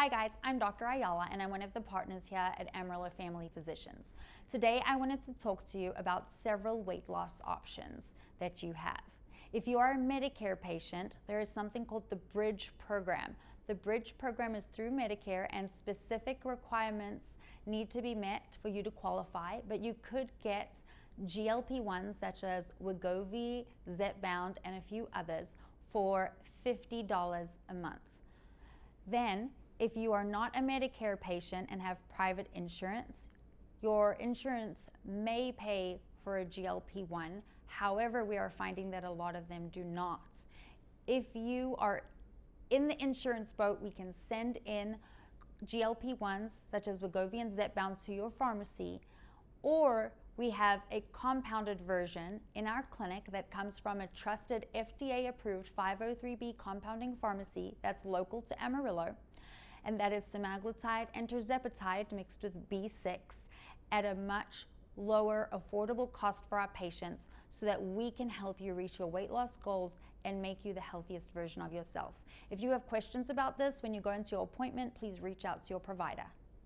Hi guys, I'm Dr. Ayala and I'm one of the partners here at Amarillo Family Physicians. Today I wanted to talk to you about several weight loss options that you have. If you are a Medicare patient, there is something called the Bridge Program. The Bridge Program is through Medicare and specific requirements need to be met for you to qualify, but you could get GLP-1s such as Wegovy, Zepbound, and a few others for $50 a month. Then, if you are not a Medicare patient and have private insurance, your insurance may pay for a GLP-1. However, we are finding that a lot of them do not. If you are in the insurance boat, we can send in GLP-1s such as Wegovy and Zepbound to your pharmacy, or we have a compounded version in our clinic that comes from a trusted FDA-approved 503B compounding pharmacy that's local to Amarillo, and that is semaglutide and tirzepatide mixed with B6 at a much lower affordable cost for our patients so that we can help you reach your weight loss goals and make you the healthiest version of yourself. If you have questions about this when you go into your appointment, please reach out to your provider.